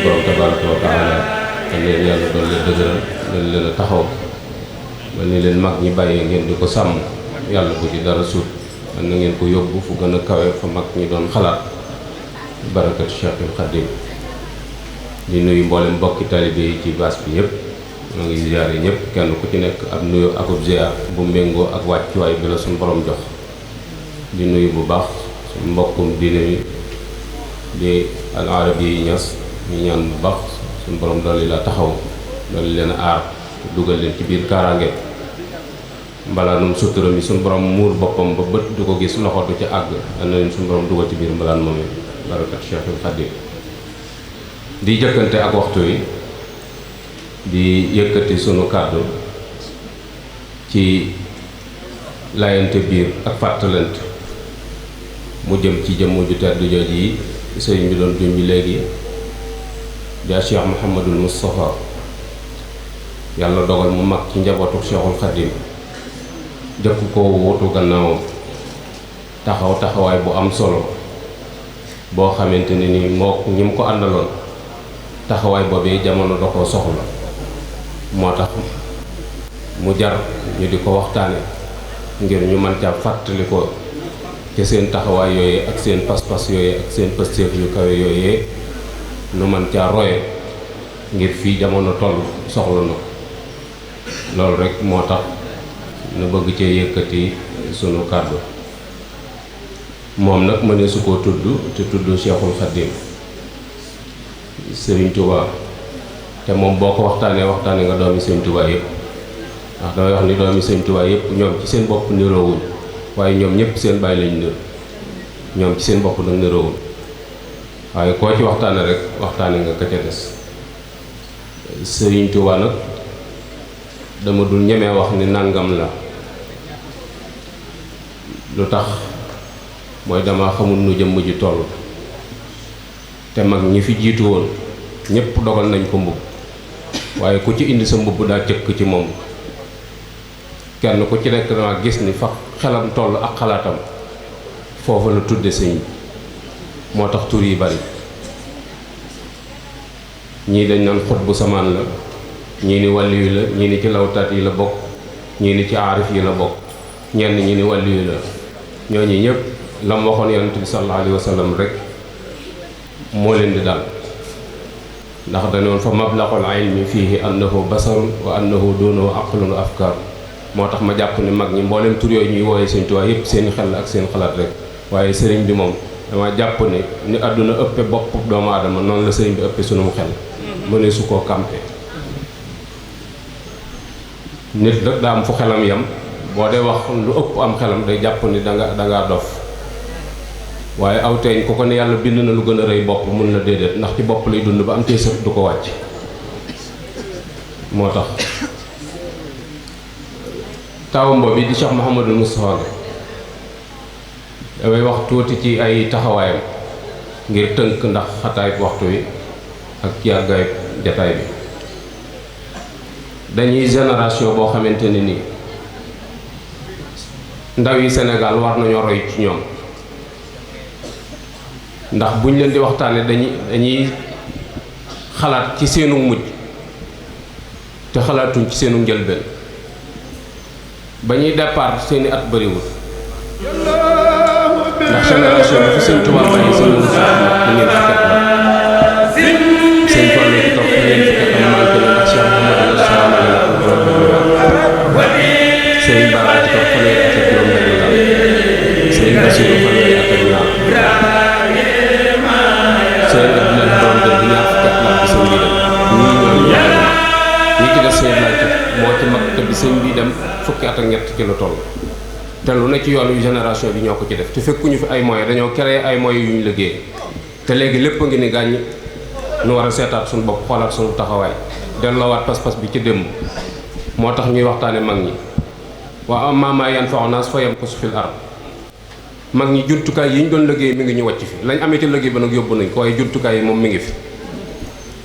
borom tabaraka wa taala te leen yàlla doon leen dëgëral leen leen a taxaw ba ni leen mag ñi bàyyee ngeen di ko sàmm yàlla bu ci dara suut man na ngeen ko yóbbu fu gën a kawe fa mag ñi doon xalaat barakat Cheikhul Khadim di nuyu mboolem mbokki talibé yi ci baas bi yëpp maa ngi ziyaare ñëpp kenn ku ci nekk ab nuyu akub ziyaar bu méngoo ak wàccuwaay bi la suñu borom jox di nuyu bu baax suñu mbokkum diine mi di al arabi yi ñas ñu ñaan bu baax suñu borom dolli la taxaw dolli leen aar dugal leen ci biir kaaraange mbalaanum sutura mi suñu borom muur boppam ba bët du ko gis loxo du ci àgg am na leen suñu borom dugal ci biir mbalaan moom barakat Cheikhul Khadim di jëkkante ak waxtu wi di yëkkati sunu kàddu ci layante biir ak fàttalante mu jëm ci jëmm ju tedd jooj yi sëriñ bi doon junj léegi daa Cheikh Mouhamadul Moustapha yàlla dogal mu mag ci njabootu Cheikhul Khadim jëkk ko wutu gannaawam taxaw taxawaay bu am solo boo xamante ne ni moo ñi mu ko àndaloon taxawaay boobee jamono da koo soxla moo tax mu jar ñu di ko waxtaane ngir ñu mën caa fàttali ko ci seen taxawaay yooyee ak seen pas-pas yooyee ak seen pëstéef yu kawe yooyee nu mën caa roye ngir fii jamono toll soxla na ko loolu rek moo tax nu bëgg cee yëkkati sunu kàddu moom nag mënee su koo tudd te tudd Cheikhul Khadim Serigne Touba te moom boo ko waxtaanee nga doomi Serigne Touba yëpp ndax damay wax ni doomi Serigne Touba yëpp ñoom ci seen bopp niroowuñ waaye ñoom ñëpp seen bàyyi lañ nir ñoom ci seen bopp nag niroowuñ waaye koo ci waxtaane rek waxtaane nga ka ca des Serigne Touba nag dama dul ñemee wax ni nangam la lu tax mooy dama xamul nu jëmm ji toll te mag ñi fi jiitu woon ñépp dogal nañ ko mbubb waaye ku ci indi sa mbubb daa cëkk ci moom kenn ku ci nekk dama gis ni fa xelam toll ak xalaatam foofu la tudde sëñ moo tax tur yi bari ñii dañ naan xut bu samaan la ñii ni wàlli yu la ñii ni ci lawtaat yi la bokk ñii ni ci aarif yi la bokk ñenn ñi ni wàlli yu la ñooñu ñëpp la mu waxoon yonent bi sallallahu alayhi wa sallam rek moo leen di dal ndax dañoon fa mablaqul ilmi fiihi annahu basarun wa annahu duunahu aqlun wa afkaar moo tax ma jàpp ni mag ñi mboolem tur yooyu ñuy wooyee Sëñ Tuubaa yëpp seeni xel ak seen xalaat rek waaye sëriñ bi moom dama jàpp ni àdduna ëppe bopp doomu aadama noonu la sëriñ bi ëppe sunum xel mënee su koo kàmpe nit nag daa am fu xelam yam boo dee wax lu ëpp am xelam day jàpp ni dangaa dof waaye aw teeñ ku ko ne yàlla bind na lu gën a rëy bopp mun la déedéet ndax ci bopp lay dund ba am tey sëf du ko wàcc moo tax tawam boobu di Cheikh Mouhamadul Moustapha damay wax tuuti ci ay taxawaayam ngir tënk ndax xataay waxtu wi ak yàggaay jataay bi dañuy génération boo xamante ne ni ndaw yi Sénégal war nañoo roy ci ñoom ndax buñ leen di waxtaane dañuy xalaat ci seenu mujj te xalaatuñ ci seenu njëlbeen ba ñuy départ seeni at bëriwul ndax génération bi fi Sëñ Tuubaa bàyyi seen ngeen fi kat la sëñ Fallu ci topp ngeen fi kat la manqué na ndax Cheikh Mouhamadou sëñ Bara ci topp fanweeri at ak juróom benn la sëñ Bassirou fanweeri at ak ñaar sëñ Abdoulaye borom dëgg ñaar fukki at la bi sëñ bi dem ñi ci des sëñ Abdoulaye moo ci mag te bi sëñ bi dem fukki at ak ñett ci la toll te lu ne ci yoonu génération bi ñoo ko ci def te fekkuñu fi ay moyens dañoo créé ay moyens yu ñu liggéey te léegi lépp a ngi ni gàññ nu war a seetaat suñu bopp xoolaat suñu taxawaay delloowaat pas-pas bi ci démb moo tax ñuy waxtaane mag ñi waa ammaa maa yanfa'u naas fa yamkusu fil ard mag ñi jumtukaay yi ñu doon liggéey mi ngi ñu wàcc fi lañ amee ci liggéey ba nag yóbbu nañ ko waaye jumtukaay yi moom mi ngi fi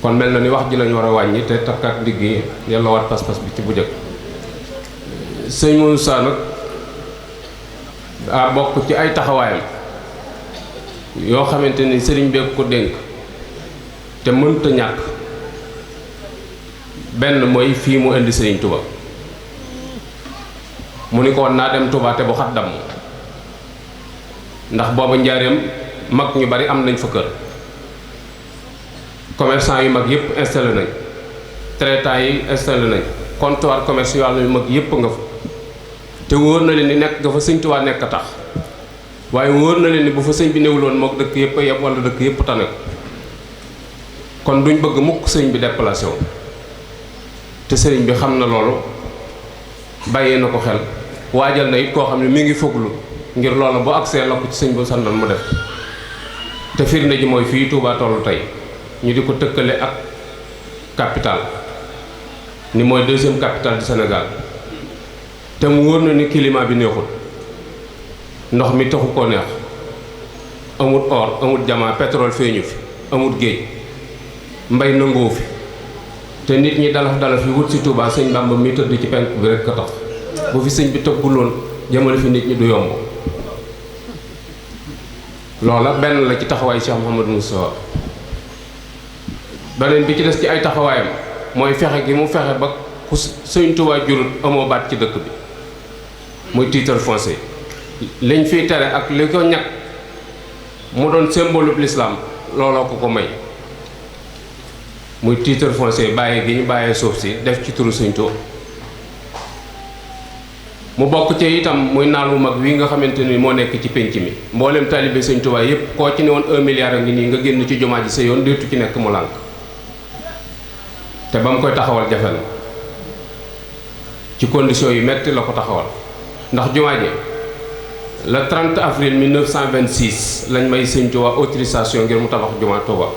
kon mel na ni wax ji lañ war a wàññi te takkaat liggéey delloowaat pas-pas bi ci bu jëkk sëñ Moussa nag daa bokk ci ay taxawaayam yoo xamante ni sëriñ bi ko dénk te mënta ñàkk. benn mooy fii mu indi Sëriñ Touba mu ni ko woon naa dem Touba te bu xat damm ndax booba njaareem mag ñu bari am nañ fa kër, commerçant yu mag yëpp installé nañ, traitant yi installé nañ, comptoir commercial yu mag yëpp nga fa, te wóor na leen ni nekk nga fa Sëñ Touba nekk tax, waaye wóor na leen ni bu fa sëñ bi newuloon mook dëkk yëpp a yeb wala dëkk yëpp tane ko, kon duñ bëgg mukk sëñ bi déplacé wu. te sëriñ bi xam na loolu, bàyyee na ko xel, waajal na it koo xam ne mi ngi foglu ngir loola bu agsee la ko ci sëñ bu sandoon mu def. te firnde ji mooy fii Touba tollu tey ñu di ko tëkkale ak capital ni mooy deuxième capitale du Sénégal, te mu wóor na ni climat bi neexul, ndox mi taxu koo neex, amut or amut diamant, pétrole feeñu fi, amut géej, mbay nangoo fi, te nit ñi dalaf fi wut si Touba sëñ Bamba mi tëdd ci penk bi rek ka tax. bu fi sëñ bi tëgguloon jëmale fi nit ñi du yomb. loola benn la ci taxawaay Cheikh Mouhamadou Moustapha. beneen bi ci des ci ay taxawaayam mooy fexe gi mu fexe ba ku sëñ Touba jurul amoo baat ci dëkk bi, muy titre foncier liñ fiy tere ak li ko ñàkk mu doon symbole bu l'islam looloo ko may, muy titre foncier bàyyi gi ñu bàyyee suuf si def ci turu Sëñ Touba. mu bokk ci itam muy naal wu mag wi nga xamante ni moo nekk ci pénc mi, mboolem taalibe Sëñ Touba yépp koo ci ne woon 1 milliard a ngi nii nga génn ci jumaa ji sa yoon déetu ci nekk mu lànk, te ba mu koy taxawal jafe na, ci conditions yu metti la ko taxawal. ndax jumaa ji le 30 avril 1926 lañ may Sëñ Touba autorisation ngir mu tabax jumaa Touba.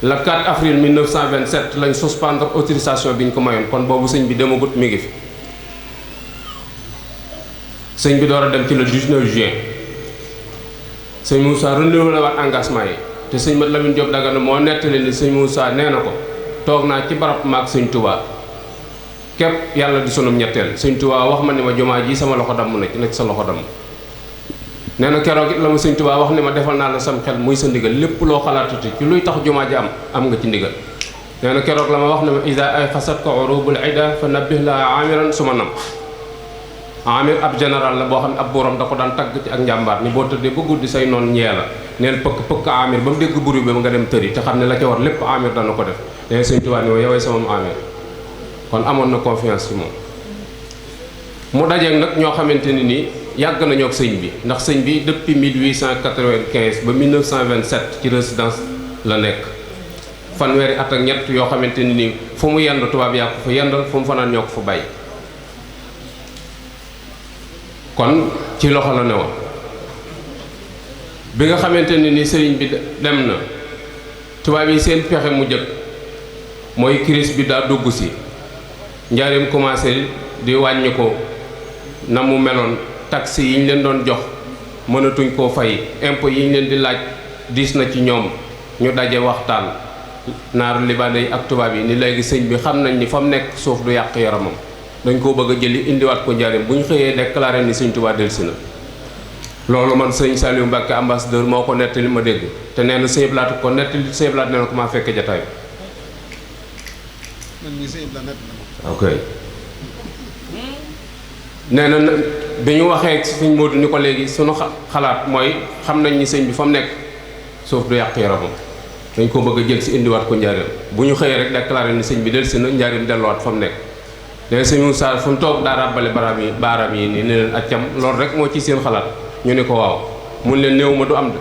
le 4 avril 1927 lañ suspendre autorisation bi ñu ko mayoon, kon boobu sëñ bi demagut mi ngi fi. sëñ bi door a dem ci le 19 juin sëñ Moussa renouvelé waat engagement yi, te sëñ Mat Lamine Diop Dagana moo nettali ni sëñ Moussa nee na ko toog naa ci barab maag Sëñ Touba képp yàlla di sunum ñetteel. Sëñ Touba wax ma ni ma jumaa ji sama loxo damm na ci sa loxo damm. nee na keroog it la ma Sëñ Touba wax ni ma defal naa la sam xel muy sa ndigal, lépp loo xalaatati ci luy tax jumaa ji am nga ci ndigal. nee na keroog la ma wax ne ma ida ay xasat ko urubul ida fa nabbih la amiran suma nam. Amir ab général la boo xam ne ab buuram da ko daan tagg ci ak njàmbaar ni boo tëddee ba guddi say noon ñee la neel pëkk pëkk Amir ba mu dégg buri bi nga dem tëri te xam ne la ca war lépp Amir dana ko def. nee na Sëñ Touba ni ma yowee sama Amir, kon amoon na confiance ci moom. mu dajeeg nag ñoo xamante ni nii yàgg nañoo ak sëñ bi, ndax sëñ bi depuis 1895 ba 1927 ci résidence la nekk, fanweeri at ak ñett yoo xamante ni nii fu mu yendu tubaab yaa ko fa yendal, fu mu fanaan ñoo ko fa bàyyi. kon ci loxo la ne woon. bi nga xamante ni ni sëriñ bi dem na, tubaab yi seen pexe mu jëkk mooy crise bi daa dugg si, njaareem commencé di wàññi ko na mu meloon, taxi yi ñu leen doon jox mënatuñ koo fay, impôt yi ñu leen di laaj diis na ci ñoom. ñu daje waxtaan naaru libaane yi ak tubaab yi ni léegi sëñ bi xam nañ ni fa mu nekk suuf du yàq yaramam, dañ koo bëgg a jëli indiwaat ko njaareem. bu ñu xëyee déclaré ni Sëñ Touba dellusi na. loolu man sëñ Saliou Mbacke ambassadeur moo ko nettali ma dégg, te nee na sëñ Blaat ko nettali, sëñ Blaat nee na ko maa fekke jataay bi. ok nee na bi ñu waxee sëñ Modou ni ko léegi sunu xalaat mooy xam nañ ni sëñ bi fa mu nekk suuf du yàq yaramam, dañ ko bëgg a jël si indiwaat ko njaareem. bu ñu xëyee rek déclaré ni sëñ bi dellusi na, njaareem delluwaat fa mu nekk. léegi sëñ Moussa fu mu toog daa ràbbale baaraam yi nii ne leen accam loolu rek moo ci seen xalaat. ñu ne ko waaw, mun leen néew ma du am de,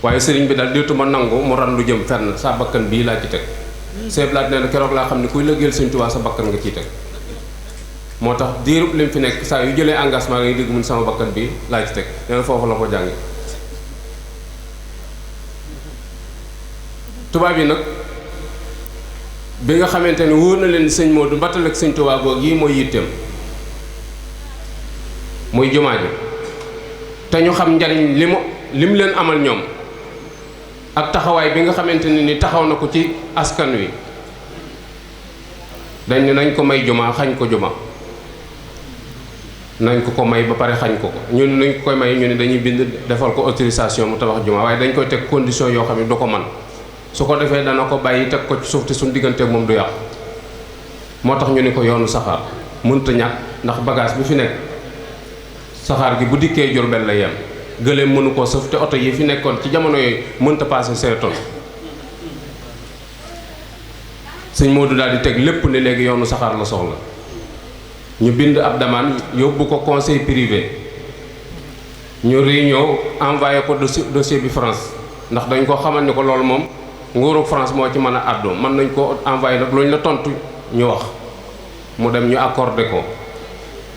waaye sëriñ bi daal déetuma nangu mu ran lu jëm fenn, sa bakkan bii laa ci teg. Sëñ Blaat nee na keroog laa xam ne kuy lëggeel Sëñ Tuubaa sa bakkan nga ciy teg. moo tax diirub lim fi nekk saa yu jëlee engagement nga dégg mun sama bakkan bi laa ci teg. nee na foofu la ko jàngi. tubaab yi nag bi nga xamante ni wóor na leen sëñ Modou battal ak Sëñ Tuubaa googu yi mooy yitteem, muy jumaa ji, te ñu xam njariñ lim leen amal ñoom ak taxawaay bi nga xamante ni taxaw na ko ci askan wi. dañ ne nañ ko may jumaa xañ ko jumaa, nañ ko may ba pare xañ ko ñun nañ ko koy may ñu ne dañuy bind defal ko autorisation mu tabax jumaa, waaye dañ koy teg condition yoo xam ne du ko man su ko defee dana ko bàyyi teg ko ci suuf te suñ diggante moom du yàqu moo tax ñu ni ko yoonu saxaar mënta ñàkk ndax bagage bi fi nekk saxaar gi bu dikkee Jurbel la yem gëléem mënu koo sëf te oto yi fi nekkoon ci jamono yooyu mënta passé 16 tonnes sëñ Modou daal di teg lépp ne léegi yoonu saxaar la soxla ñu bind ab demande yóbbu ko conseil privé ñu réunion envoyé ko dossier bi France ndax dañ ko xamal ni ko loolu moom nguuru France moo ci mën a àddu mën nañ ko envoyé nag luñ la tontu ñu wax mu dem ñu accordé ko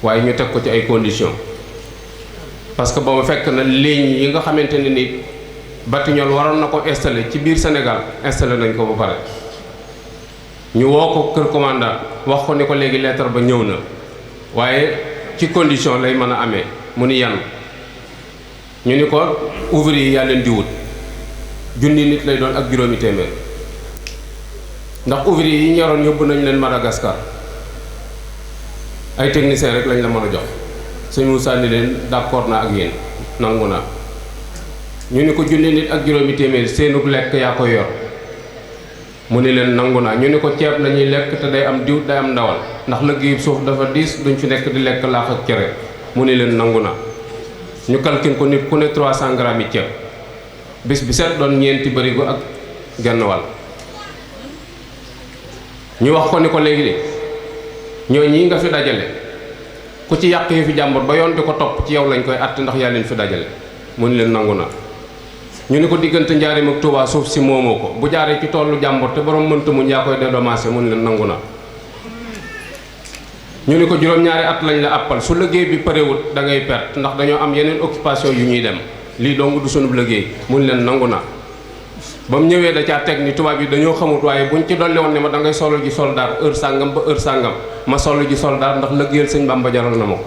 waaye ñu teg ko ci ay conditions parce que boobu fekk na ligne yi nga xamante ne ni Batignolles waroon na ko installé ci biir Sénégal installé nañ ko ba pare ñu woo ko kër commandant wax ko ni ko léegi lettre ba ñëw na waaye ci condition lay mën a amee mu ni yan ñu ni ko ouvrier yi yaa leen di wut junni nit lay doon ak juróomi téeméer ndax ouvrier yi ñoroon yóbbu nañ leen Madagascar ay technicien rek lañ la mën a jox sëñ Moussa ni leen d'accord naa ak yéen nangu naa ñu ni ko junni nit ak juróomi téeméer seenug lekk yaa koy yor mu ni leen nangu naa ñu ni ko ceeb lañuy lekk te day am diw day am ndawal ndax liggéey suuf dafa diis duñ fi nekk di lekk laax ak cere mu ni leen nangu naa ñu calcule ko nit ku ne 300 grammes yi ceeb bis bi set doon ñeenti barigo ak genn wàll ñu wax ko ni ko léegi de ñoo ñii nga fi dajale ku ci yàq yi fi jàmbur ba yoon di ko topp ci yow lañ koy àtte ndax yaa leen fi dajale mu ni leen nangu naa ñu ni ko diggante Njaaréem ak Touba suuf si moomoo ko bu jaaree ci tollu jàmbur te borom mënta muñ yaa koy dédommagé mu ni leen nangu naa ñu ni ko juróom-ñaari at lañ la àppal su liggéey bi parewut da ngay perte ndax dañoo am yeneen occupation yu ñuy dem lii dong du sunub liggéey mu ni leen nangu naa ba mu ñëwee da caa teg ni tubaab yi dañoo xamut waaye buñ ci dolli woon ne ma da ngay solo ji soldaar heure sàngam ba heure sàngam ma solo ji soldaar ndax liggéeyal sëñ Bamba jaral na ma ko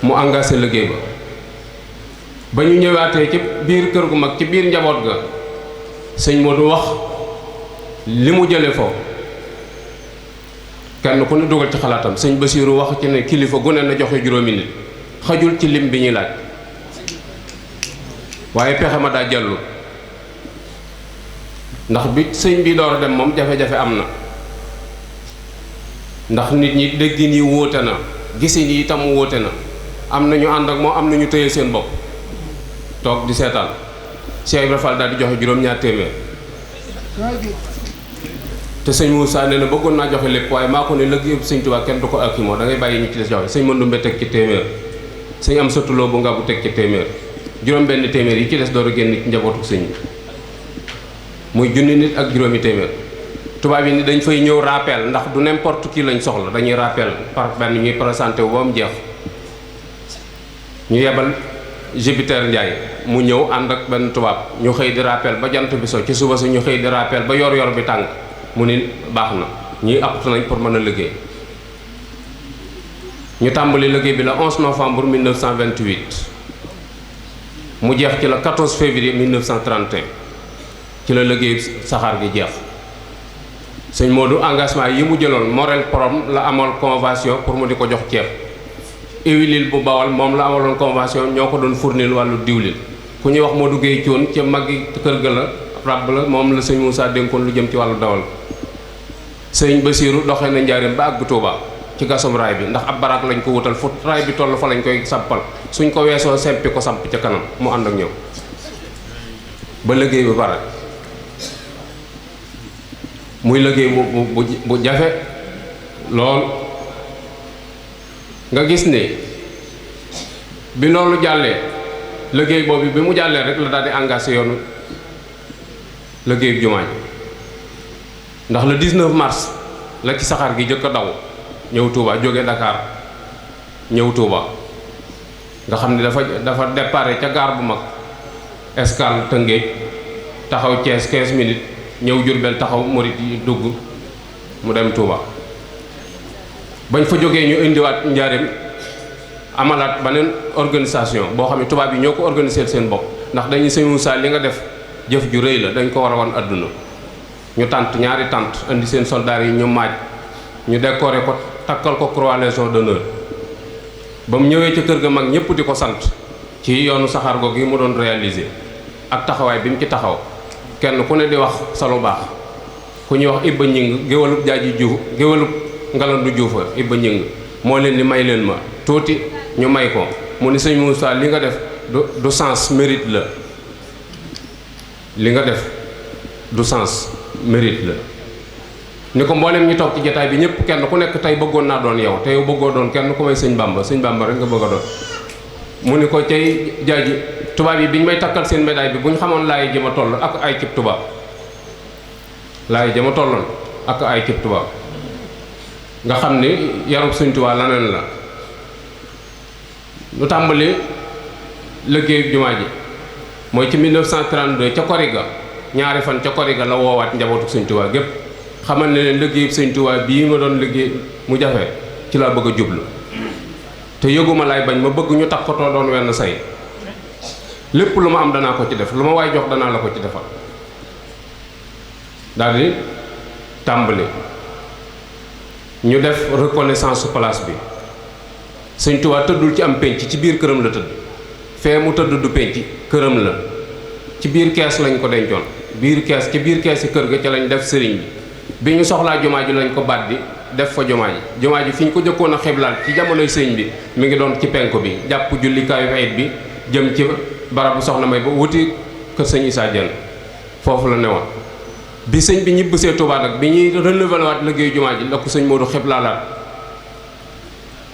mu engagé liggéey ba ba ñu ñëwaatee ci biir kër gu mag ci biir njaboot ga sëñ Modou wax li mu jële foofu kenn ku ne dugal ci xalaatam sëñ Basiiru wax ci ne kilifa gu ne na joxe juróomi nit xajul ci lim bi ñuy laaj waaye pexe ma daa jàllu ndax bi sëñ bi door a dem moom jafe-jafe am na ndax nit ñi déggin yi wóote na gisin yi itam wóote na am na ñu ànd ak moom am na ñu tëye seen bopp toog di seetaan Cheikh Ibra Fall daal di joxe juróom-ñaar téeméer te sëñ Moussa nee na bëggoon naa joxe lépp waaye maa ko ne lëg yëpp sëñ Tuubaa kenn du ko akki moo da ngay bàyyi ñu ci des joxe sëñ Mandumbe teg ci téeméer sëñ am satuloo bu nga bu teg ci téeméer juróom benn téeméer yi ci des door a génn ci njabootu sëñ bi muy junni nit ak juróomi téeméer tubaab yi ni dañ fay ñëw rappel ndax du n'importe qui lañ soxla dañuy rappel par benn ñuy présenté wu ba mu jeex ñu yebal Jupiter Ndiaye mu ñëw ànd ak benn tubaab ñu xëy di rappel ba jant bi so ci suba sa ñu xëy di rappel ba yor yor bi tàng mu ni baax na ñuy aptu nañ pour mën a liggéey ñu tàmbali liggéey bi le 11 novembre 1928 mu jeex ci la 14 février 1931 ci la liggéey saxaar gi jeex sëñ Modou engagement yi mu jëloon Morel Prom la amal convention pour mu di ko jox ceeb Huilil bu Bawal moom la amaloon convention ñoo ko doon fournil wàllu diwlin ku ñuy wax Modou Gueye Thion ca maggi kër ga la rab la moom la sëñ Moussa dénkoon lu jëm ci wàllu dawal sëñ Basiiru doxee na Njaaréem ba àgg Touba ci gasum raay bi ndax ab baraak lañ ko wutal fu raay bi toll fa lañ koy sampal suñ ko weesoo sempi ko samp ca kanam mu ànd ak ñëw ba liggéey bi pare muy liggéey bu jafe lool nga gis ne bi loolu jàllee liggéey boobu bi mu jàllee rek la daal di engagé yoonu liggéey jumaa ji ndax le 19 mars la ci saxaar gi jëkk a daw ñëw Touba jóge Dakar ñëw Touba nga xam ne dafa déparé ca gaar bu mag escale Tëngéej taxaw Thiès 15 minutes ñëw Jurbel taxaw murit yi dugg mu dem Touba bañ fa jógee ñu indiwaat Njaaréem amalaat beneen organisation boo xam ne tubaab yi ñoo ko organiser seen bopp ndax dañuy sëñ Moussa li nga def jëf ju rëy la dañ ko war a wan àdduna ñu tànt ñaari tànt indi seen soldats yi ñu maaj ñu décoré ko takkal ko croix légion d'honneur ba mu ñëwee ca kër ga mag ñëpp di ko sant ci yoonu saxaar googu yi mu doon réaliser ak taxawaay bi mu ci taxaw kenn ku ne di wax sa lu baax ku ñuy wax Ibba Ñing géwalub jaaji juuf géwalub ngalandu juufa Ibba Ñing moo leen di may leen ma tuuti ñu may ko mu ni sëñ Moussa li nga def du sens mérite la li nga def du sens mérite la ni ko mboolem ñi toog ci jataay bi ñëpp kenn ku nekk tey bëggoon naa doon yow te yow bëggoo doon kenn ku may sëñ Bamba rek nga bëgg a doon mu ni ko cay jaaji tubaab yi bi ñu may takkal seen médaille bi bu ñu xamoon laay jëma toll ak ay cib tubaab laay jëma tolloon ak ay cib tubaab nga xam ni yarub sëñ Tuubaa laneen la lu tàmbali liggéeyu jumaa ji mooy ci 1932 ca Koriga ñaari fan ca Koriga la woowaat njabootu sëñ Tuubaa gépp xamal ne leen liggéeyu sëñ Tuubaa bii ma doon liggéey mu jafe ci laa bëgg a jublu te yëguma laay bañ ma bëgg ñu takkatoo doon wenn say lépp lu ma am danaa ko ci def lu ma waay jox danaa la ko ci defal daldi tàmbali ñu def reconnaissance su place bi sëñ Tuubaa tëddul ci am pénc ci biir këram la tëdd fee mu tëdd du pénc këram la ci biir kees lañ ko dencoon biir kees ci biir kees yi kër ga ca lañ def sëriñ bi ñu soxlaa jumaa ji lañ ko baddi def fa jumaa ji fi ñu ko jëkkoon a xiblaal ci jamonoy sëñ bi mi ngi doon ci penku bi jàpp jullikaayu ayit bi jëm ci barabu soxna may ba wuti kër sëñ Issa Diène foofu la newoon bi sëñ bi ñibbisee Tuubaa nag bi ñuy renouveler waat liggéeyu jumaa ji la ko sëñ Modou xiblaalaat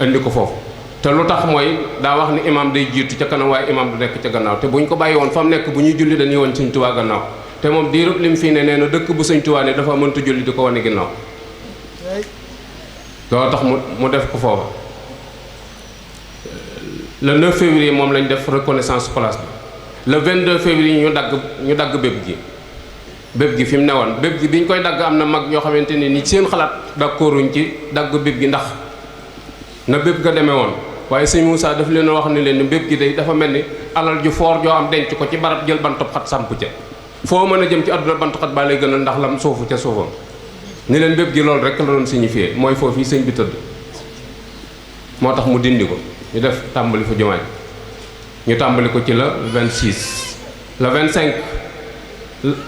indi ko foofu te lu tax mooy daa wax ni imam day jiitu ca kanam waaye imam du nekk ca gannaaw te bu ñu ko bàyyi woon fa mu nekk bu ñuy julli dañuy woon sëñ Tuubaa gannaaw te moom diirub lim fii ne nee na dëkk bu sëñ Tuubaa ne dafa mënta julli di ko wane ginnaaw loolu tax mu def ko foofa le 9 février moom lañ def reconnaissance place bi le 22 février ñu dagg béb gi fi mu newoon béb gi bi ñu koy dagg am na mag ñoo xamante ni seen xalaat d'accorduñ ci dagg béb gi ndax na béb ga demee woon waaye sëñ Moussa daf leen wax ni leen béb gi day dafa mel ni alal ju foor joo am denc ko ci barab jël bantub xat samp ca foo mën a jëm ci àdduna bantu xat baa lay gënal ndax lam suufu ca suufam ni leen béb gi loolu rek la doon signifié mooy foofu yi sëñ bi tëdd moo tax mu dindi ko ñu def tàmbali fa jumaa ji ñu tàmbali ko ci la 26 le 25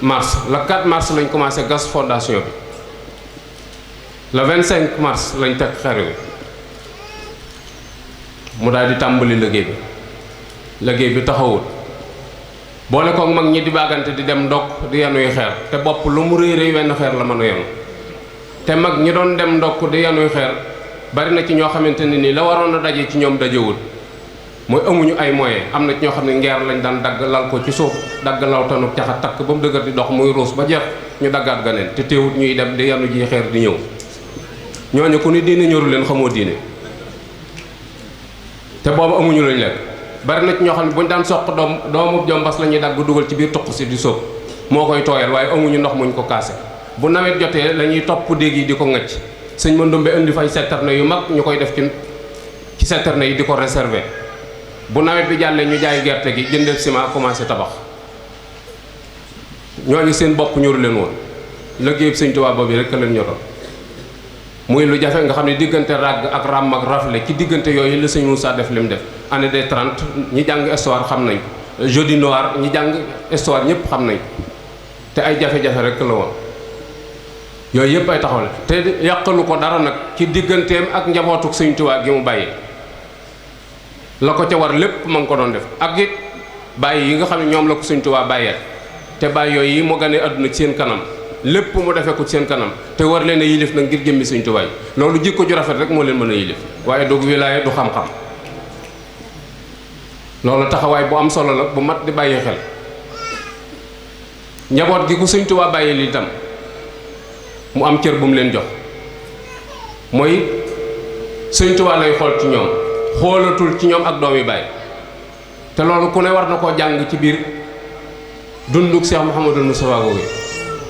mars le 4 mars lañ commencé gas fondation bi le 25 mars lañ teg xeer wi mu daal di tàmbali liggéey bi taxawul boole koog mag ñi di baagante di dem ndokk di yanuy xeer te bopp lu mu rëy rëy wenn xeer la mën a yenu te mag ñi doon dem ndokk di yanuy xeer bari na ci ñoo xamante ne nii la waroon a daje ci ñoom dajewul mooy amuñu ay moyens am na ci ñoo xam ne ngeer lañ daan dagg lal ko ci suuf dagg lawtanu caxa takk ba mu dëgër di dox muy ruus ba jeex ñu daggaat ganeen te teewut ñuy dem di yanu ji xeer di ñëw ñooñu ku ni diine ñoru leen xamoo diine te boobu amuñu lañ lekk bari na ci ñoo xam ne buñ daan soq doomu jombas la ñuy dagg dugal ci biir tuq si di sóob moo koy tooyal waaye amuñu ndox muñ ko kaase bu nawet jotee la ñuy topp déeg yi di ko ŋacc sëñ Mandoumbe indi fay citerne yu mag ñu koy def ci citerne yi di ko réserver bu nawet bi jàllee ñu jaay gerte gi jëndee ciment commencé tabax ñooñu seen bopp ñoru leen woon liggéeyub sëñ Tuubaa boobu rek leen ñoroon muy lu jafe nga xam ne diggante ràgg ak ràmm ak rafle ci diggante yooyu la sëñ Moussa def li mu def année des 30 ñi jàng histoire xam nañ ko jeudi noir ñi jàng histoire ñëpp xam nañ ko te ay jafe-jafe rek la woon yooyu yëpp ay taxaw la te yàqalu ko dara nag ci digganteem ak njabootuk sëñ Tuubaa gi mu bàyyi la ko ca war lépp ma ngi ko doon def ak it bàyyi yi nga xam ne ñoom la ko sëñ Tuubaa bàyyee te bàyyi yooyu yi mu gane àdduna ci seen kanam lépp mu defee ko ci seen kanam te war leen a yilif nag ngir jëmmi sëñ Tuubaa loolu jikko ju rafet rek moo leen mën a yilif waaye du wilaaya du xam-xam loolu taxawaay bu am solo la bu mat di bàyyi xel njaboot gi ku sëñ Tuubaa bàyyi li itam mu am cër bu mu leen jox mooy sëñ Tuubaa lay xool ci ñoom xoolatul ci ñoom ak doomi baay te loolu ku ne war na koo jàng ci biir dunduk Cheikh Mouhamadul Moustapha googu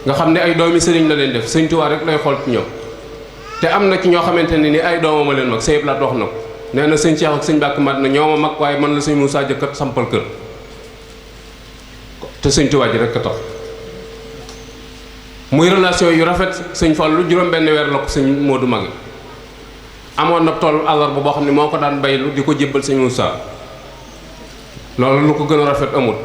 nga xam ne ay doomi sëriñ la leen def sëñ Tuubaa rek lay xool ci ñoom te am na ci ñoo xamante ne ni ay doomam a leen mag sëñ Blaat wax na ko nee na sëñ Cheikh ak sëñ Bàkk mat na ñoo ma mag waaye man la sëñ Moussa jëkkat sampal kër te sëñ Tuubaa ji rek a tax muy relation yu rafet sëñ Fallu juróom benn weer la ko sëñ Moodu magi amoon na tool àllarba boo xam ne moo ko daan baylu di ko jébbal sëñ Moussa loolu lu ko gën a rafet amul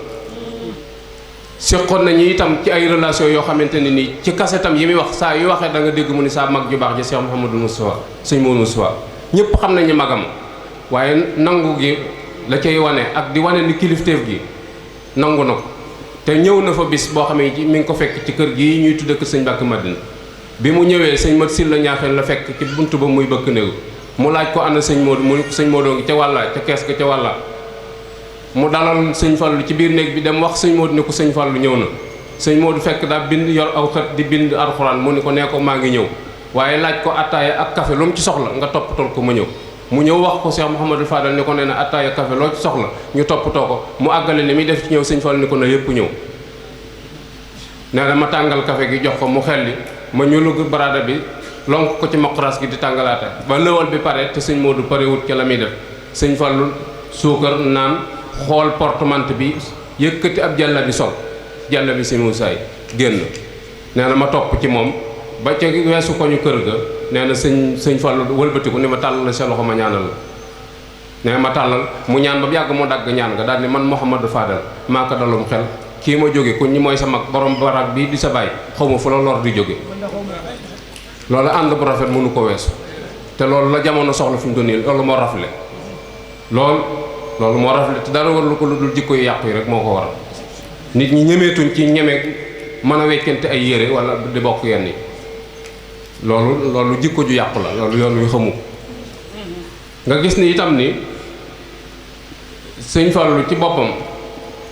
seqoon nañu itam ci ay relation yoo xamante ne nii ci kasetam yi muy wax saa yu waxee da nga dégg mu ni saa mag ju baax ji Cheikh Mouhamadou Moustapha sëñ Mouhamadou Moustapha ñëpp xam nañu magam waaye nangu gi la cay wane ak di wane ni kilifteef gi nangu na ko te ñëw na fa bis boo xamee mi ngi ko fekk ci kër gii ñuy tudde kër sëñ Mbàkke Madina bi mu ñëwee sëñ Mat Silla ñaaxeen la fekk ci buntu ba muy bëkk néegu mu laaj ko ànd sëñ Modou mu ni ko sëñ Modou ngi ca wàlla ca kees ga ca wàlla mu dalal sëñ Fallu ci biir néeg bi dem wax sëñ Modou ni ko sëñ Fallu ñëw na sëñ Modou fekk daa bind yor aw xët di bind alxuraan mu ni ko nee ko maa ngi ñëw waaye laaj ko attaaya ak café lu mu ci soxla nga toppatool ko ma ñëw mu ñëw wax ko Cheikh Mouhamadou Fadal ni ko nee na attaaya café loo ci soxla ñu toppatoo ko mu àggale li muy def ci ñëw sëñ Fallu ni ko na yëpp ñëw nee na ma tàngal café gi jox ko mu xelli ma ñulug baraada bi lonk ko ci mokras gi di tàngalaate ba lëwal bi pare te sëñ Modou parewut ca la muy def sëñ Fallu suukar naan xool portemante bi yëkkati ab jàlla bi sol jàlla bi si muusaay génn nee na ma topp ci moom ba ca weesu ko ñu kër ga nee na sëñ Fallu wëlbatiku ni ma tàllal la sa loxo ma ñaanal la nee na ma tàllal mu ñaan ba mu yàgg mu dagg ñaan nga daal ni man Mouhamadou Fadal maa ko dalum xel kii ma jóge ku ñi mooy sa mag borom barak bi di sa baay xaw ma fu la lor di jóge loolu ànd bu rafet mënu ko weesu te loolu la jamono soxla fi mu doon nii loolu moo rafle loolu moo rafle te dara warlu ko lu dul jikko yu yàqu yi rek moo ko waral nit ñi ñemeetuñ ci ñeme mën a weccante ay yére wala di bokk yenn yi loolu jikko ju yàqu la loolu yoon wi xamu nga gis ni itam ni sëñ Fallu ci boppam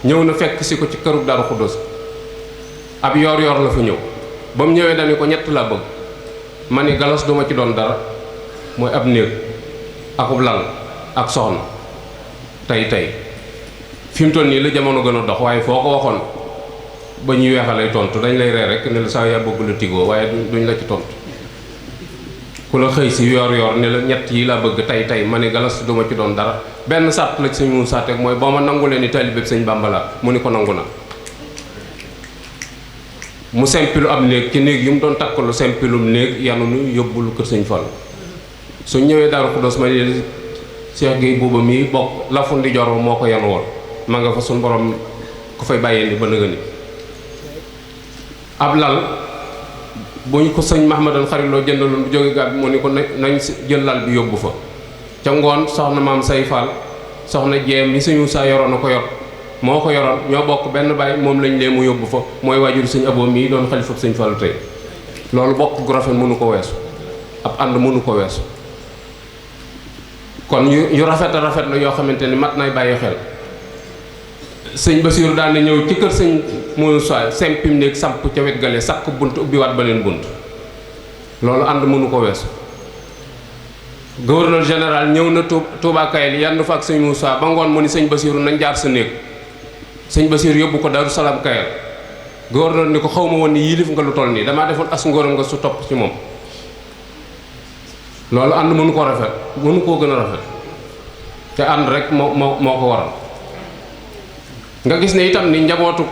ñëw na fekk si ko ci këru Daaru Xuddoos ab yor la fa ñëw ba mu ñëwee dañu ko ñett laa bëgg ma ni galas duma ci doon dara mooy ab néeg akub lal ak soxna tey fi mu toll nii la jamono gën a dox waaye foo ko waxoon ba ñuy weexal lay tontu dañ lay ree rek ne la saa yaa bëgg la tigoo waaye duñ la ci tontu ku la xëy si yor ne la ñett yi laa bëgg tey ma ni galas duma ci doon dara benn sàtt la ci sëñ Muusaa teg mooy boo ma nangu leen ni taalibe sëñ Bàmba la mu ni ko nangu na mu sempilu am néeg ci néeg yi mu doon takkalu sempilum néeg yanu nu yóbbulu kër sëñ Fallu suñ ñëwee Daaru Xuddoos ma ni Cheikh Gueye booba mii bokk lafu ndi jor moo ko yanu woon ma nga fa suñ borom ko fay bàyyee ni ba nëga ni ab lal bu ñu ko sëñ Mahamadan xariloo jëndaloon bu jóge gàbb bi mu ni ko nañ jël lal bi yóbbu fa ca ngoon soxna maam say Fall soxna jeem mi sëñu saa yoroon na ko yor moo ko yoroon ñoo bokk benn baay moom lañ lee mu yóbbu fa mooy waajur sëñ Abo mii doon xalifa sëñ Fallu tey loolu bokk gu rafet mënu ko weesu ab ànd mënu ko weesu kon yu rafet a rafet la yoo xamante ni mat nay bàyyi xel sëñ Basiiru daan na ñëw ci kër sëñ Muusaa sempim néeg samp ca wet gale sakk bunt ubbiwaat beneen bunt loolu ànd mënu ko weesu gouverneur général ñëw na Touba Kayel yandu fa ak sëñ Muusaa ba ngoon mu ni sëñ Basiiru nañ jaar sa néeg sëñ Basiiru yóbbu ko Daaru Salaam Kayel gouverneur ni ko xaw ma woon ni yilif nga lu toll nii damaa defoon as ngóoram nga su topp ci moom loolu ànd mënu ko rafet mënu koo gën a rafet te ànd rek moo ko waral nga gis ne itam ni njabootu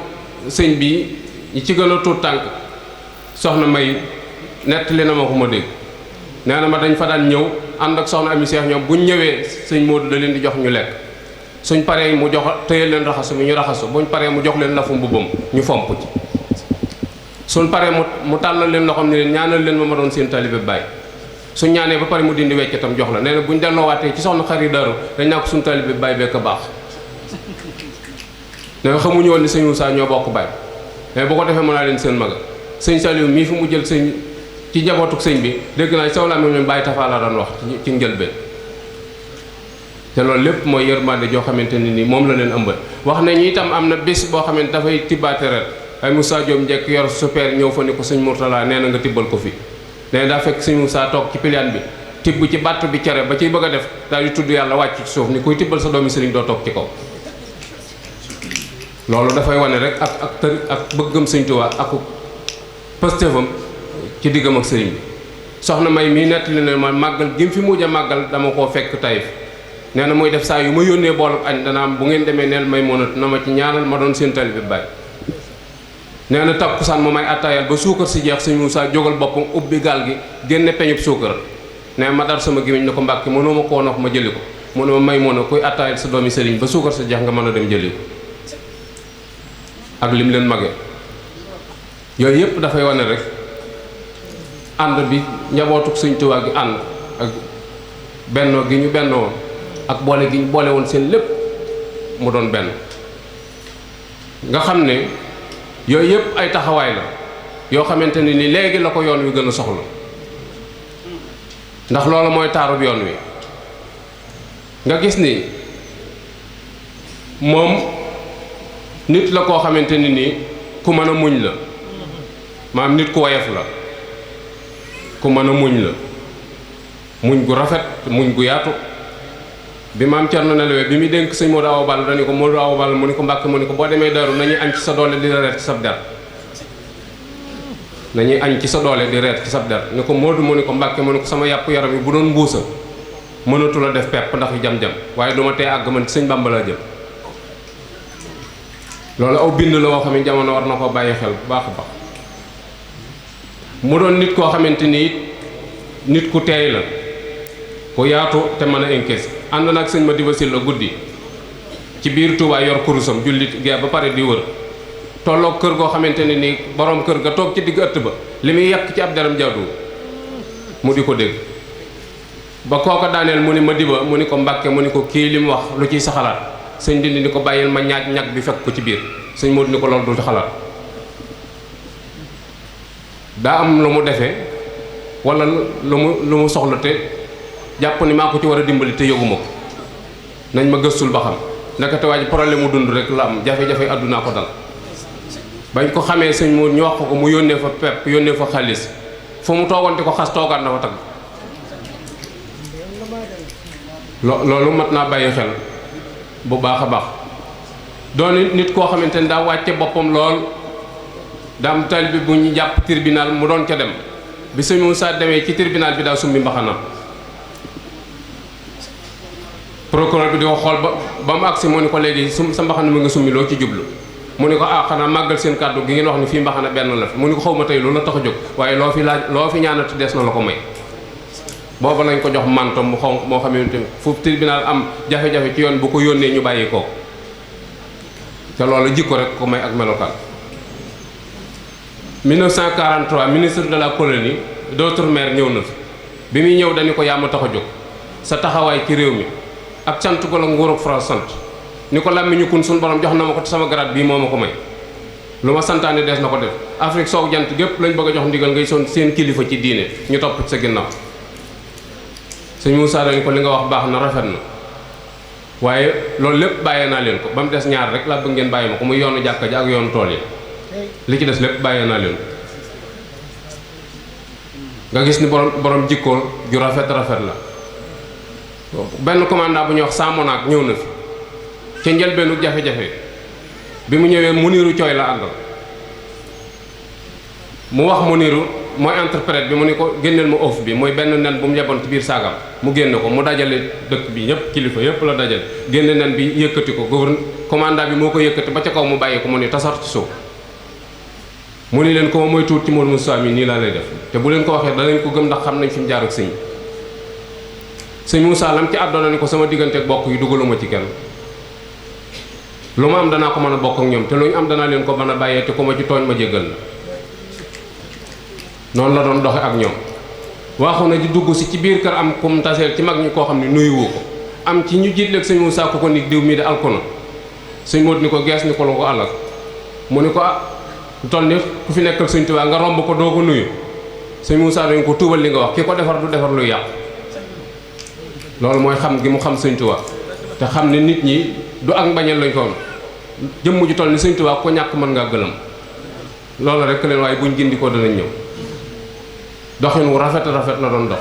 sëñ bi ñi ci gën a tuut tànk soxna May nettali na ma ko ma dégg nee na ma dañ fa daan ñëw ànd ak soxna Ami Seex ñoom buñ ñëwee sëñ Modou da leen di jox ñu lekk suñ paree mu jox tëyal leen raxasu bi ñu raxasu buñ paree mu jox leen lafu mbubbam ñu fomp ci suñ paree mu tàllal leen loxoom ni leen ñaanal leen ma doon seen taalibe baay suñ ñaanee ba pare mu dindi weccatam jox la nee na buñ delloowaatee ci soxna Xari Daaru dañ naa ko suñ taalibe baay bekk baax nee na xamuñu woon ni sëñ Moussa ñoo bokk baay mais bu ko defee mën naa leen seen maga sëñ Saliou mii fi mu jël sëñ ci njabootuk sëñ bi dégg naa saw laa mi Baay Tafa la daan wax ci njëlbeen te loolu lépp mooy yërmande joo xamante ne ni moom la leen ëmbal wax nañu itam am na bés boo xamante dafay tibbaate ret ay Moussa Diop njëkk yor super ñëw fa ni ko sëñ Mourtala nee na nga tibbal ko fi nee na daa fekk sëñ Moussa toog ci piliyaan bi tibb ci bàtt bi cere ba ciy bëgg a def daal di tudd yàlla wàcc ci suuf ni kuy tibbal sa doomi sëriñ doo toog ci kaw loolu dafay wane rek ak bëggam sëñ Tuubaa ak pëstéefam ci diggam ak sëriñ bi soxna May mii nettali ne ma màggal gi mu fi mujj a màggal dama koo fekk Taïf nee na muy def saa yu ma yónnee bool añ dana am bu ngeen demee neel may monat na ma ci ñaanal ma doon seen taalibe baay nee na takkusaan mu may attaayal ba suukar si jeex sëñ Moussa jógal boppam ubbi gaal gi génne peñub suukar nee ma dar sama gémmiñ ne ko Mbàkke mënoo ma koo nox ma jëli ko mu ne ma may mën a kuy attaayal sa doomi sëriñ ba suukar si jeex nga mën a dem jëli ko ak lim leen mage yooyu yëpp dafay wane rek ànd bi njabootuk Sëñ Tuubaa gi ànd ak bennoo gi ñu bennoo ak boole gi ñu boole woon seen lépp mu doon benn nga xam ne yooyu yëpp ay taxawaay la yoo xamante ne ni léegi la ko yoon wi gën a soxla ndax loolu mooy taarub yoon wi nga gis ni moom nit la koo xamante ni nii ku mën a muñ la maam nit ku woyof la ku mën a muñ la muñ gu rafet muñ gu yaatu bi maam Cerno nelawee bi muy dénk sëñ Modou Awa Balla dañu ko Modou Awa Balla mu ni ko Mbàkke mu ni ko boo demee Daaru nañuy añ ci sa doole di reer ci sab der nañuy añ ci sa doole di reer ci sab der ni ko Modou mu ni ko Mbàkke mu ni ko sama yàpp yaram yi bu doon mbuusa mënatu la def pepp ndax yu jam-jam waaye duma tee àgg man ci sëñ Bàmba laa jëm loolu aw bind la woo xam ne jamono war na ko bàyyi xel bu baax a baax mu doon nit koo xamante ni it nit ku teey la ku yaatu te mën a encaisse ànd nag sëñ Madiba Sylla guddi ci biir Touba yor kurusam jullit gee ba pare di wër tolloog kër goo xamante ne ni borom kër ga toog ci digg ëtt ba li muy yàq ci ab deram jaadu mu di ko dégg ba kooka daaneel mu ni Madiba mu ni ko Mbàkke mu ni ko kii li mu wax lu ciy sa xalaat sëñ Dindi ni ko bàyyil ma ñaaj ñag bi fekk ko ci biir sëñ Modou ni ko loolu du ci xalaat daa am lu mu defee wala lu mu soxla te jàpp ni maa ko ci war a dimbali te yëguma ko nañ ma gëstul ba xam nekkate waa ji problème mu dund rek la am jafe-jafe àddunaa ko dal bañ ko xamee sëñ Modou ñu wax ko mu yónnee fa pepp yónnee fa xaalis fu mu toogoon di ko xas toogaat na fa tagg loolu mat naa bàyyi xel bu baax a baax doon nit koo xamante ni daa wàcce boppam lool daa am taalibe bu ñu jàpp tribunal mu doon ca dem bi sëñ Moussa demee ci tribunal bi daa sumbi mbaxanam procureur bi di ko xool ba mu agsi mu ni ko léegi sa mbaxana mi nga summi loo ci jublu mu ni ko ah xanaa màggal seen kàddu gi ngeen wax ni fii mbaxana benn la fi mu ni ko xaw ma tey loolu la tax a jóg waaye loo fi laaj loo fi ñaanati des na la ko may booba lañ ko jox manto mu xonq moo xamante ni fu tribunal am jafe-jafe ci yoon bu ko yónnee ñu bàyyi ko te loolu jikko rek ko may ak melokaan 1943 ministre de la colonie d'outre-mer ñëw na fi bi muy ñëw dañu ko yaa ma tax a jóg sa taxawaay ci réew mi ak sant ko la nguurug France sant ni ko làmmiñu kun suñu borom jox na ma ko te sama garaat bii moo ma ko may lu ma santaane dees na ko def Afrique sowu jant gépp lañ bëgg a jox ndigal ngay son seen kilifa ci diine ñu topp ci sa ginnaaw sëñ Moussa dañ ko li nga wax baax na rafet na waaye loolu lépp bàyyee naa leen ko ba mu des ñaar rek laa bëgg ngeen bàyyi ma ko muy yoonu jàkka ji ak yoonu tool yi li ci des lépp bàyyee naa leen nga gis ni borom jikkoon ju rafet la benn commandant bu ñuy wax Samonaak ñëw na fi ca njëlbeenu jafe-jafe bi mu ñëwee Muniru Cooy la àndal mu wax Muniru mooy interprète bi mu ni ko génneel ma oof bi mooy benn nen bu mu yeboon ci biir saagam mu génne ko mu dajale dëkk bi ñëpp kilifa yëpp la dajale génne nen bi yëkkati ko commandant bi moo ko yëkkati ba ca kaw mu bàyyi ko mu ni tasar ci suuf mu ni leen ko mooy tuut ci Modou Moussa mi nii laa lay def te bu leen ko waxee danañ ko gëm ndax xam nañ fi mu jaar ak sëñ Moussa lam ci àddoona ni ko sama diggante ak bokk yi dugaluma ci kenn lu ma am danaa ko mën a bokk ak ñoom te lu ñu am danaa leen ko mën a bàyyee te ku ma ci tooñ ma jéggal la noonu la doon doxe ak ñoom waxu na di dugg si ci biir kër am kum taseel ci mag ñi koo xam ne nuyuwu ko am ci ñu jiitleeg sëñ Moussa ko ko ni diw mii de alkono sëñ Modou ni ko gees ni ko la ko àllak mu ni ko ah toll ni ku fi nekkal sëñ Tuubaa nga romb ko doo ko nuyu sëñ Moussa dañ ko tuubal li nga wax ki ko defar du defar luy yàq loolu mooy xam gi mu xam sëñ Tuubaa te xam ne nit ñi du ak mbañeel lañ ko woon jëmm ju toll ni sëñ Tuubaa ko ñàkk mën ngaa gëlëm loolu rek leen waaye buñ gindikoo danañ ñëw doxin wu rafet la doon dox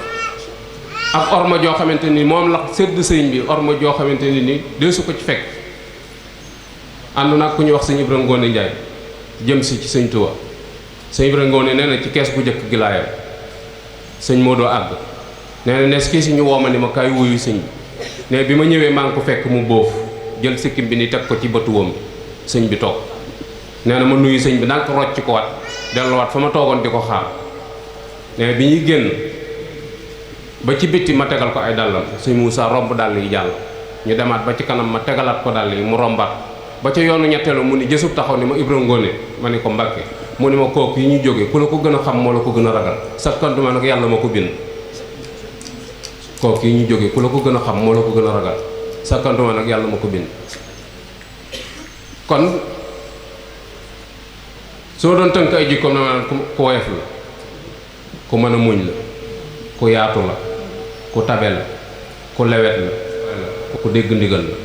ak orma joo xamante ni moom la sedd sëñ bi orma joo xamante ni deesu ko ci fekk ànd nag ku ñuy wax sëñ Ibra Ngoone Njaay jëm si ci sëñ Tuubaa sëñ Ibra Ngoone nee na ci kees bu njëkk gi laayam sëñ Modou àgg nee na nees kii si ñu wooma ni ma kaay wuyu sëñ bi ne bi ma ñëwee maa ngi ko fekk mu bóof jël sikkim bi ni teg ko ci bëtuwam sëñ bi toog nee na ma nuyu sëñ bi nag rocc ko wat delluwaat fa ma toogoon di ko xaar nee bi ñuy génn ba ci bitti ma tegal ko ay dàllam sëñ Moussa romb dàll yi jàll ñu demaat ba ci kanam ma tegalaat ko dàll yi mu rombaat ba ca yoonu ñetteelu mu ni jësub taxaw ni ma Ibra Ngoone ma ni ko Mbàkke mu ni ma kooku yi ñu jógee ku la ko gën a xam moo la ko gën a ragal sakkantuma nag yàlla ma ko bind kooku yi ñu jógee ku la ko gën a xam moo la ko gën a ragal sakkantuma nag yàlla ma ko bind kon soo doon tënk ay jikkoom na maanaam ku woyof la ku mën a muñ la ku yaatu la ku tabe la ku lewet la ku dégg ndigal la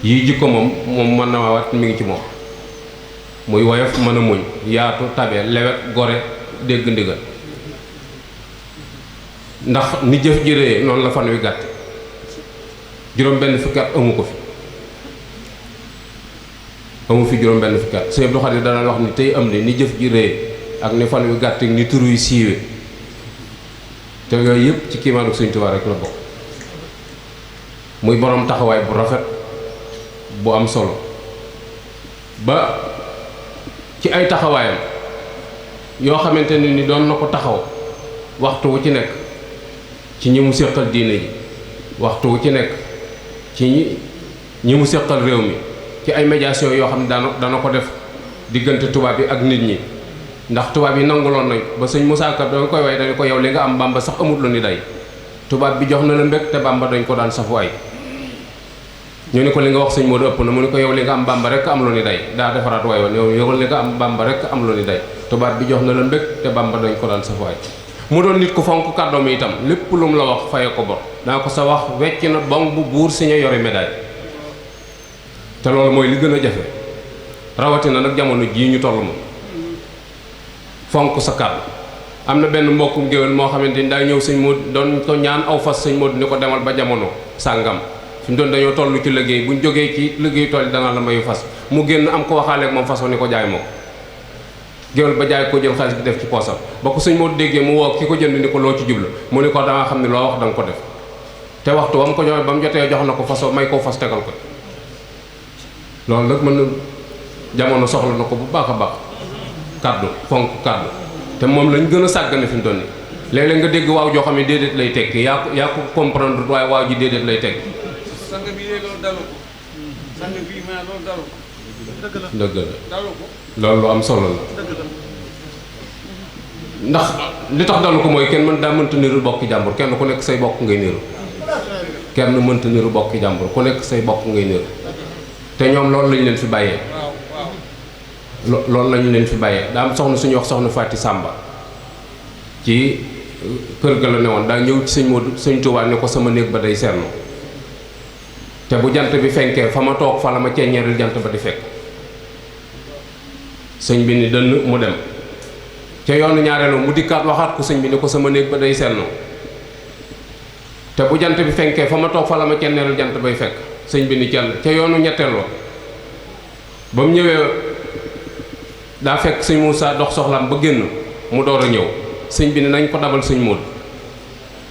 yii jikko moom mën na ma wat mi ngi ci moom muy woyof mën a muñ yaatu tabe lewet gore dégg ndigal ndax ni jëf ji réye noonu la fan wi gàtt juróom benn fukki at amu ko fi amu fi juróom benn fukki at sëñ Abdou Khadir dana wax ni tey am ni jëf ji réye ak ni fan wi gàtt ni turu yu siiwe te yooyu yëpp ci kiimaanu Sëñ Tuubaa rek la bokk muy borom taxawaay bu rafet bu am solo ba ci ay taxawaayam yoo xamante ne ni doon na ko taxaw waxtu wu ci nekk ci ñi mu séqal diine ji waxtu wu ci nekk ci ñi mu séqal réew mi ci ay médiation yoo xam ne dana ko def diggante tubaab yi ak nit ñi ndax tubaab yi nanguloon nañ ba sëñ Moussa Ka danga koy way dañu ko yow li nga am Bàmba sax amut lu ni day tubaab bi jox na la mbég te Bàmba dañ ko daan safu ay ñu ni ko li nga wax sëñ Modou ëpp na mu ni ko yow li nga am Bàmba rek am lu ni day daa defaraat way woon yow li nga am Bàmba rek am lu ni day tubaab bi jox na la mbég te Bàmba dañ ko daan safu ay mu doon nit ku fonk kàddoom itam lépp lu mu la wax faye ko bor daa ko sa wax wecc na bong bu buur si ñu yori médaille te loolu mooy li gën a jafe rawatina nag jamono jii ñu toll moom fonk sa kàddu am na benn mbokkum géwél moo xamante ni daa ñëw sëñ Modou doon ko ñaan aw fas sëñ Modou ni ko demal ba jamono sàngam fi mu doon dañoo toll ci liggéey buñ jógee ci liggéey tool yi dana la mayu fas mu génn am ko waxaaleeg moom façon ni ko jaay moo géwél ba jaay ko jël xaalis bi def ci poosam ba ko sëñ Modou déggee mu woo ki ko jënd ni ko loo ci jubla mu ni ko danga xam ne loo wax danga ko def te waxtu ba mu ko joxee ba mu jotee jox na ko façon may koo fas tegal ko loolu nag mën na jamono soxla na ko bu baax a baax kàddu fonk kàddu te moom lañ gën a sàggane fi mu toll nii léeg-léeg nga dégg waaw joo xam ne déedéet lay tekki yaa ko comprendre waaye waaw ji déedéet lay tekki. sang bi loolu dalu ko sang bi ma loolu dalu ko. dëgg la dalu ko. loolu lu am solo la. ndax li tax dalu ko mooy kenn mën daa mënta niru bokki jàmbur kenn ku nekk say bokk ngay niru kenn mënta niru bokki jàmbur ku nekk say bokk ngay niru te ñoom loolu lañ leen fi bàyyee. loolu lañu leen fi bàyyee daa am soxna suñuy wax soxna Faati Sàmba ci kër ga la ne woon daa ñëw ci sëñ Modou sëñ Tuubaa ne ko sama néeg ba day seetlu te bu jant bi fenkee fa ma toog fa la ma ceeñeeril jant ba di fekk sëñ bi ni dënn mu dem ca yoonu ñaareelu mu dikkaat waxaat ko sëñ bi ne ko sama néeg ba day seetlu te bu jant bi fenkee fa ma toog fa la ma ceeñeeril jant bay fekk sëñ bi ni cell ca yoonu ñetteelu ba mu ñëwee daa fekk sëñ Moussa dox soxlaam ba génn mu door a ñëw sëñ bi ne nañ ko dabal sëñ Modou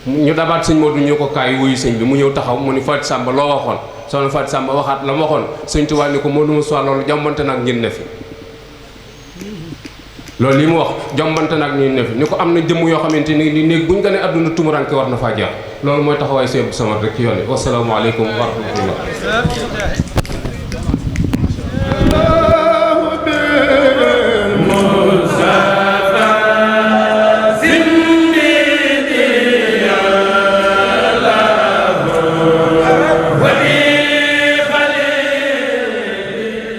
ñu dabaat sëñ Modou ñu ko kaay wuyu sëñ bi mu ñëw taxaw mu ni Faati Sàmba loo waxoon soxna Faati Sàmba waxaat la mu waxoon sëñ Tuubaa ni ko Modou Moussa loolu jombante nag ngeen ne fi loolu li mu wax jombante nag ñu ne fi ni ko am na jëmm yoo xamante ni néeg buñ gane àdduna tumuranke war na faa jaar loolu mooy taxawaay sëñ Abdou Samad rek ci yoon yi wasalaamaaleykum wa rahmatullah